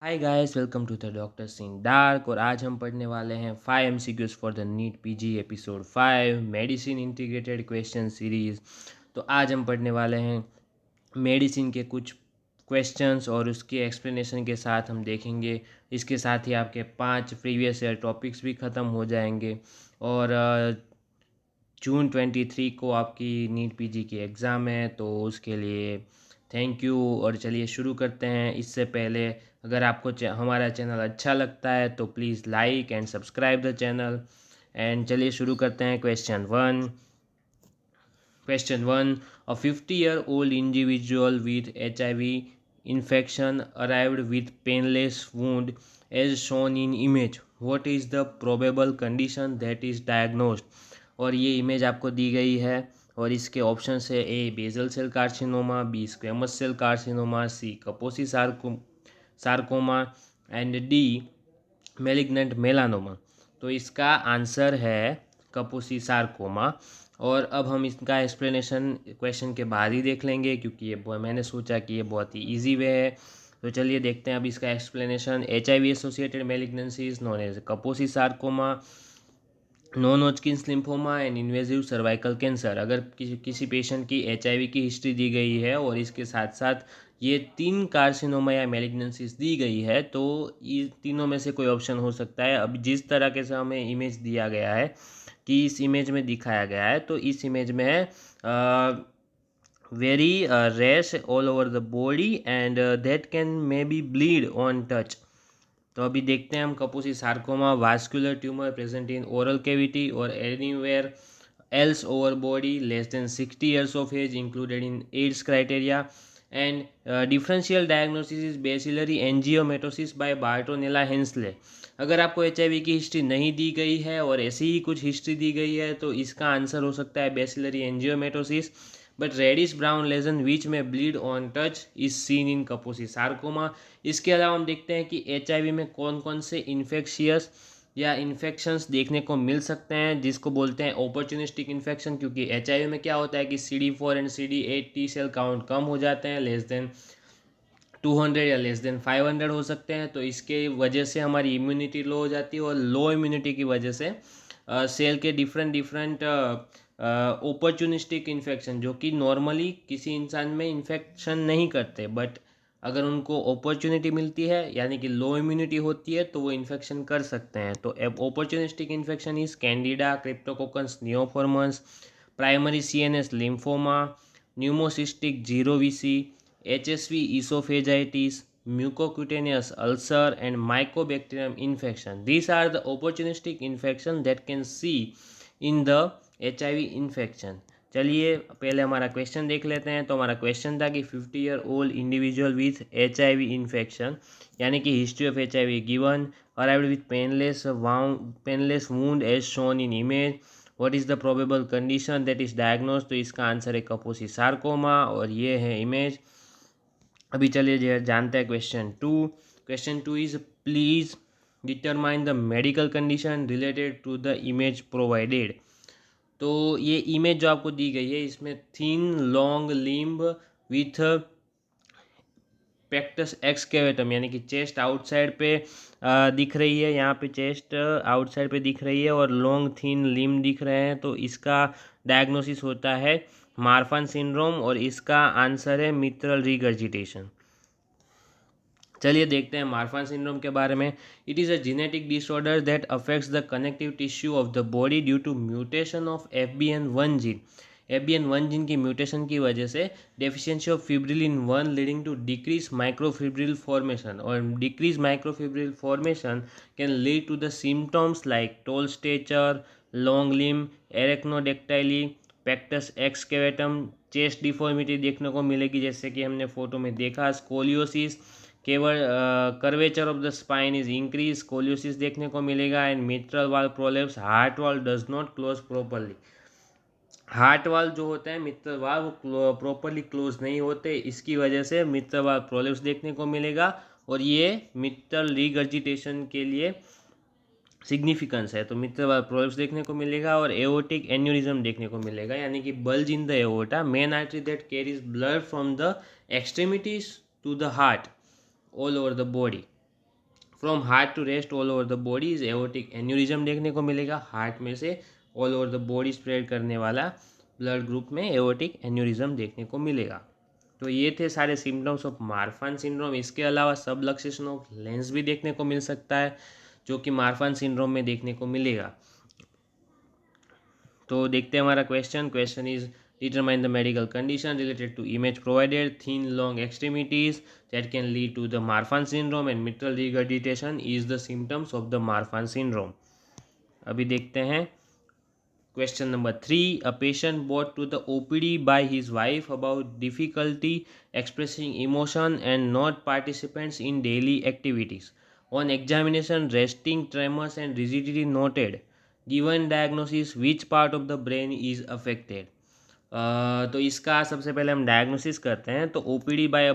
Hi guys, welcome to the doctor Singh dark. और आज हम पढ़ने वाले हैं 5 MCQs for the NEET PG episode 5 medicine integrated question series. तो आज हम पढ़ने वाले हैं मेडिसिन के कुछ क्वेश्चंस और उसके एक्सप्लेनेशन के साथ हम देखेंगे। इसके साथ ही आपके 5 प्रीवियस ईयर टॉपिक्स भी ख़त्म हो जाएंगे। और जून 23 को आपकी नीट पीजी की एग्ज़ाम है, तो उसके लिए थैंक यू। और चलिए शुरू करते हैं। इससे पहले अगर आपको हमारा चैनल अच्छा लगता है तो please like and subscribe the channel. And चलिए शुरू करते हैं। Question 1. A 50-year-old individual with HIV infection arrived with painless wound as shown in image. What is the probable condition that is diagnosed? और ये इमेज आपको दी गई है और इसके ऑप्शन है: A basal cell carcinoma, B squamous cell carcinoma, C Kaposi sarcoma and D malignant melanoma. तो इसका आंसर है कपोसी सार्कोमा। और अब हम इसका एक्सप्लेनेशन क्वेश्चन के बाद ही देख लेंगे, क्योंकि मैंने सोचा कि ये बहुत ही इजी वे है। तो चलिए देखते हैं अब इसका explanation. HIV associated malignancy is known as Kaposi sarcoma, non Hodgkin's lymphoma and invasive cervical cancer. अगर किसी पेशेंट की HIV की हिस्ट्री दी गई है और इसके साथ साथ ये 3 कार्सिनोमा या मेलिग्नेंसीज दी गई है, तो ये तीनों में से कोई ऑप्शन हो सकता है। अब जिस तरह के से हमें इमेज दिया गया है कि इस इमेज में दिखाया गया है, तो इस इमेज में है very rash all over the body and that can may be bleed on touch. तो अभी देखते हैं हम। Kaposi sarcoma vascular tumour present in oral cavity और anywhere else over body less than 60 years of age included in AIDS criteria and differential diagnosis is bacillary angiomatosis by Bartonella Hensle। अगर आपको HIV की history नहीं दी गई है और ऐसी ही कुछ हिस्ट्री दी गई है, तो इसका आंसर हो सकता है bacillary angiomatosis. But reddish brown lesion which may bleed on touch is seen in Kaposi sarcoma. इसके अलावा हम देखते हैं कि HIV में कौन कौन से इन्फेक्शियस या इन्फेक्शंस देखने को मिल सकते हैं, जिसको बोलते हैं ऑपर्चुनिस्टिक इन्फेक्शन। क्योंकि HIV में क्या होता है कि CD4 and CD8 T cell count कम हो जाते हैं, लेस देन 200 या लेस देन 500 हो सकते हैं। तो इसके वजह से हमारी इम्यूनिटी लो हो जाती है और लो इम्यूनिटी की वजह से सेल के डिफरेंट डिफरेंट ओपर्चुनिस्टिक इन्फेक्शन, जो कि नॉर्मली किसी इंसान में इन्फेक्शन नहीं करते, बट अगर उनको अपॉर्चुनिटी मिलती है यानी कि लो इम्यूनिटी होती है, तो वो इन्फेक्शन कर सकते हैं। तो opportunistic infection is candida, cryptococcus neoformans, primary CNS lymphoma, pneumocystis jirovecii VC, HSV esophagitis, mucocutaneous ulcer and mycobacterium infection. These are the opportunistic infection that can see in the HIV infection। चलिए पहले हमारा question देख लेते हैं। तो हमारा question था कि 50-year-old individual with HIV infection यानी कि history of HIV given, arrived with painless wound as shown in image, what is the probable condition that is diagnose. तो इसका आंसर है कपोसी सार्कोमा और ये है इमेज। अभी चलिए जानते हैं question 2 is please determine the medical condition related to the image provided. तो ये इमेज जो आपको दी गई है, इसमें thin long limb with pectus excavatum यानी कि चेस्ट आउटसाइड पे दिख रही है। यहाँ पे चेस्ट आउटसाइड पे दिख रही है और लॉन्ग थिन लिम्ब दिख रहे हैं। तो इसका डायग्नोसिस होता है मार्फन सिंड्रोम और इसका आंसर है मित्रल रिगर्जिटेशन। चलिए देखते हैं मार्फन सिंड्रोम के बारे में। It is a genetic disorder that affects the connective tissue of the body due to mutation of FBN1 gene. FBN1 gene की म्यूटेशन की वजह से deficiency of fibrillin 1 leading to decrease microfibril formation, और decrease microfibril formation can lead to the symptoms like tall stature, long limb, arachnodactyly, pectus excavatum, chest deformity देखने को मिलेगी जैसे कि हमने फोटो में देखा, स्कोलियोसिस, केवल curvature of the spine is increase, scoliosis देखने को मिलेगा, एंड मिट्रल वाल प्रोलेप्स, हार्ट वाल does not close properly. Heart वाल जो होता है मिट्रल वाल, वो प्रॉपरली क्लोज नहीं होते, इसकी वजह से मिट्रल वाल प्रोलेप्स देखने को मिलेगा। और ये मिट्रल रिगर्जिटेशन के लिए सिग्निफिकेंस है। तो मिट्रल वाल प्रोलेप्स देखने को मिलेगा और एओर्टिक एन्यूरिज्म देखने को मिलेगा यानी कि bulge in the aorta, main artery that carries blood from the extremities to the heart all over the body. From heart to rest all over the body is aortic aneurysm देखने को मिलेगा। Heart में से all over the body spread करने वाला blood group में aortic aneurysm देखने को मिलेगा। तो ये थे सारे सिम्टम्स ऑफ मार्फान सिंड्रोम। इसके अलावा सब लक्षण ऑफ लेंस भी देखने को मिल सकता है जो कि मार्फान सिंड्रोम में देखने को मिलेगा। तो देखते हैं हमारा question is determine the medical condition related to image provided. Thin long extremities that can lead to the Marfan syndrome and mitral regurgitation is the symptoms of the Marfan syndrome. अभी देखते हैं question number 3. A patient brought to the OPD by his wife about difficulty expressing emotion and not participants in daily activities. On examination, resting tremors and rigidity noted. Given diagnosis, which part of the brain is affected? तो इसका सबसे पहले हम diagnosis करते हैं। तो OPD by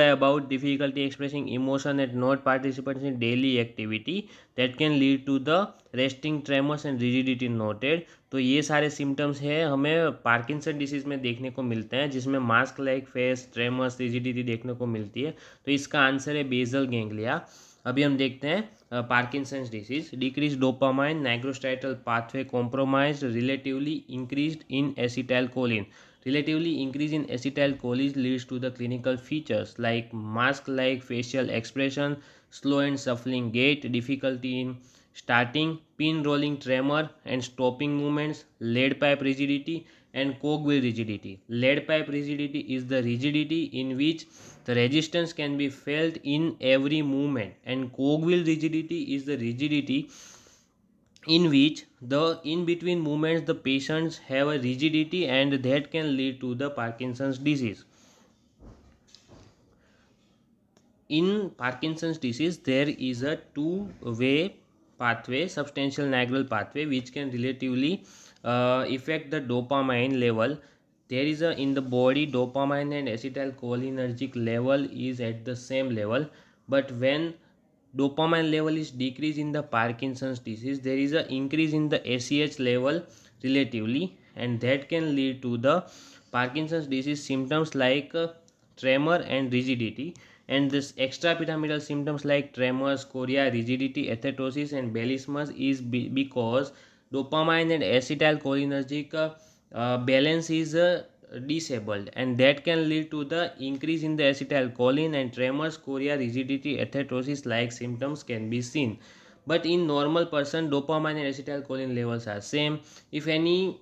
about difficulty expressing emotion at not participants in daily activity that can lead to the resting tremors and rigidity noted. तो ये सारे सिम्टम्स हैं हमें पार्किंसन डिसीज में देखने को मिलते हैं जिसमें mask like face, tremors, rigidity देखने को मिलती है। तो इसका आंसर है बेसल गैंग्लिया। अभी हम देखते हैं Parkinson's disease. Decrease dopamine, नाइग्रोस्ट्राइटल pathway compromised, relatively increased in acetylcholine. Relatively increase in acetylcholine leads to the clinical features like mask-like facial expression, slow and shuffling gait, difficulty in starting, pin rolling tremor and stopping movements, lead pipe rigidity and cogwheel rigidity. Lead pipe rigidity is the rigidity in which the resistance can be felt in every movement, and cogwheel rigidity is the rigidity in which the in between movements the patients have a rigidity and that can lead to the Parkinson's disease. In Parkinson's disease there is a two-way pathway, substantial nigral pathway, which can relatively affect the dopamine level. There is a in the body dopamine and acetylcholinergic level is at the same level, but when dopamine level is decreased in the Parkinson's disease, there is an increase in the ACH level relatively, and that can lead to the Parkinson's disease symptoms like tremor and rigidity. And this extrapyramidal symptoms like tremors, chorea, rigidity, athetosis and bellismus is because dopamine and acetylcholinergic balance is disabled, and that can lead to the increase in the acetylcholine, and tremors, chorea, rigidity, athetosis like symptoms can be seen. But in normal person dopamine and acetylcholine levels are same. If any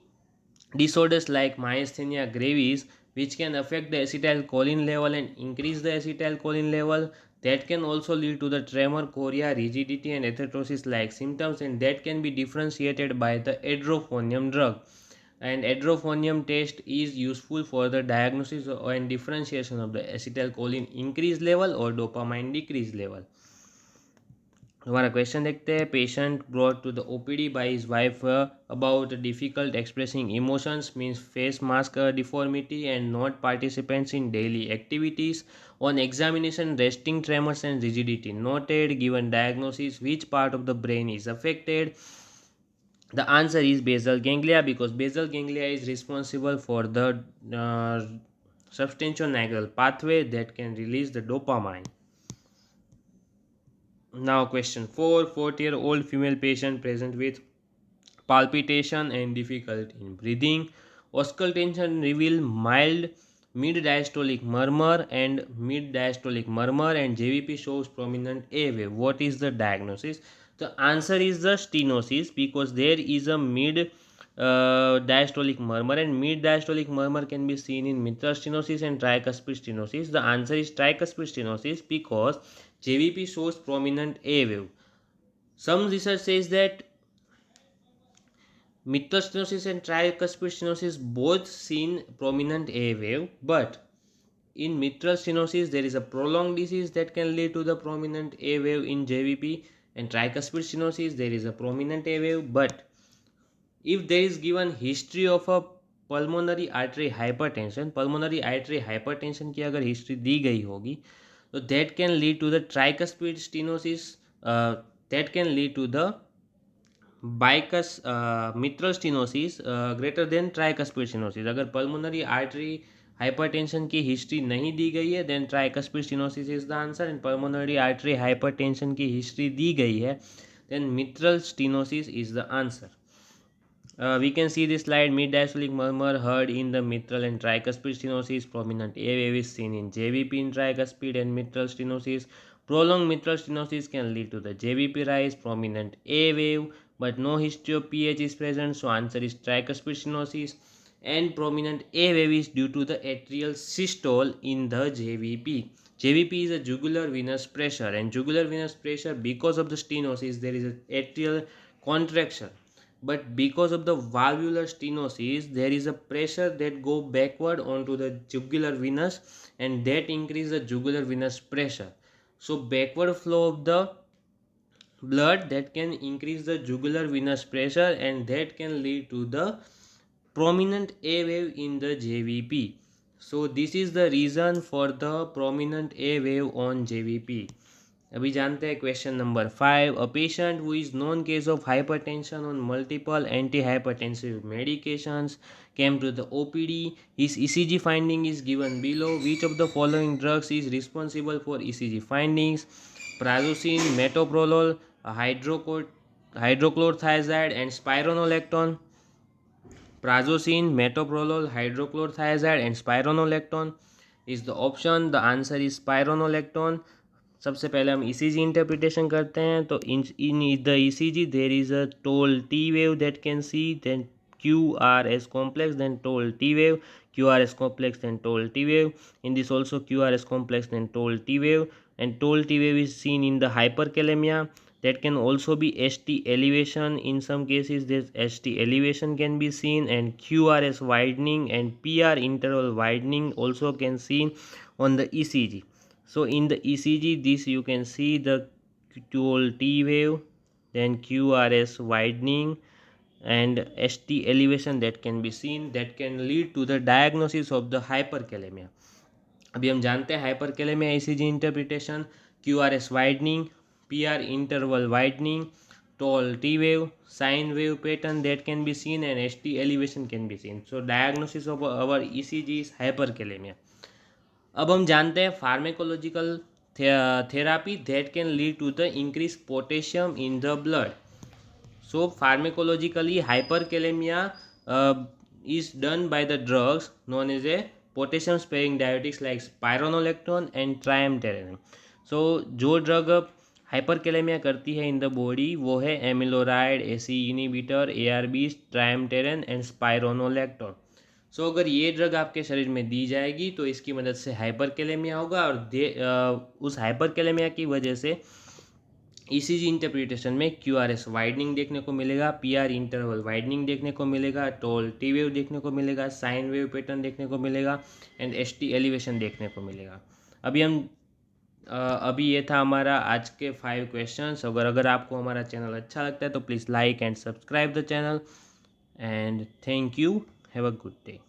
disorders like myasthenia gravis which can affect the acetylcholine level and increase the acetylcholine level, that can also lead to the tremor, chorea, rigidity and athetosis like symptoms, and that can be differentiated by the edrophonium drug. And edrophonium test is useful for the diagnosis and differentiation of the acetylcholine increased level or dopamine decreased level. हमारा question देखते हैं. Patient brought to the OPD by his wife about difficult expressing emotions means face mask deformity and not participants in daily activities. On examination resting tremors and rigidity noted. Given diagnosis which part of the brain is affected. The answer is basal ganglia because basal ganglia is responsible for the substantionagral pathway that can release the dopamine. Now question 4. 40-year-old female patient present with palpitation and difficulty in breathing. Auscultation reveal mild mid-diastolic murmur and JVP shows prominent A wave. What is the diagnosis? The answer is the stenosis because there is a mid diastolic murmur, and mid diastolic murmur can be seen in mitral stenosis and tricuspid stenosis. The answer is tricuspid stenosis because JVP shows prominent A wave. Some research says that mitral stenosis and tricuspid stenosis both seen prominent A wave, but in mitral stenosis there is a prolonged disease that can lead to the prominent A wave in JVP, and tricuspid stenosis there is a prominent A wave, but if there is given history of a pulmonary artery hypertension की अगर history दी गई होगी तो that can lead to the tricuspid stenosis, that can lead to the mitral stenosis greater than tricuspid stenosis. अगर pulmonary artery hypertension की history नहीं दी गई है, then tricuspid stenosis is the answer. And pulmonary artery hypertension की history दी गई है, then mitral stenosis is the answer. We can see this slide. Mid-diastolic murmur heard in the mitral and tricuspid stenosis. Prominent A wave is seen in JVP in tricuspid and mitral stenosis. Prolonged mitral stenosis can lead to the JVP rise. Prominent A wave, but no history of PH is present. So answer is tricuspid stenosis. And prominent A wave is due to the atrial systole in the JVP. JVP is a jugular venous pressure, and jugular venous pressure, because of the stenosis, there is an atrial contraction, but because of the valvular stenosis there is a pressure that go backward onto the jugular venous, and that increase the jugular venous pressure. So backward flow of the blood, that can increase the jugular venous pressure, and that can lead to the prominent A wave in the JVP. So this is the reason for the prominent A wave on JVP. अभी जानते हैं question number 5. A patient who is non case of hypertension on multiple anti hypertensive medications came to the OPD. His ECG finding is given below. Which of the following drugs is responsible for ECG findings? Prazosin, metoprolol, hydrochlorothiazide and spironolactone. Prazosin, metoprolol, hydrochlorothiazide and spironolactone is the option. The answer is spironolactone. सबसे पहले हम ECG interpretation करते हैं. तो in the ECG there is a tall T wave that can see, then Q R S complex, then toll T wave, QRS complex, then toll T wave. In this also QRS complex, then toll T wave, and toll T wave is seen in the hyperkalemia. That can also be ST elevation. In some cases, this ST elevation can be seen, and QRS widening and PR interval widening also can seen on the ECG. So in the ECG, this you can see the toll T wave, then QRS widening and ST elevation that can be seen, that can lead to the diagnosis of the hyperkalemia. अभी हम जानते हैं hyperkalemia ECG interpretation. QRS widening, PR interval widening, tall T wave, sine wave pattern that can be seen, and ST elevation can be seen. So diagnosis of our ECG is hyperkalemia. अब हम जानते हैं pharmacological therapy that can lead to the increase potassium in the blood. So pharmacologically hyperkalemia is done by the drugs known as a potassium sparing diuretics like spironolactone and triamterene. So जो drug hyperkalaemia करती है in the body वो है amiloride, ACE inhibitor, ARB, triamterene and spironolactone. So अगर ये drug आपके शरीर में दी जाएगी तो इसकी मदद से हाइपरकेलेमिया होगा, और उस हाइपरकेलेमिया की वजह से ECG इंटरप्रिटेशन में QRS वाइडनिंग देखने को मिलेगा, PR इंटरवल वाइडनिंग देखने को मिलेगा, टोल T वेव देखने को मिलेगा, साइन वेव पैटर्न देखने को मिलेगा, एंड ST एलिवेशन देखने को मिलेगा. अभी ये था हमारा आज के 5 क्वेश्चंस. अगर आपको हमारा चैनल अच्छा लगता है तो please like and subscribe the channel, and thank you. Have a good day.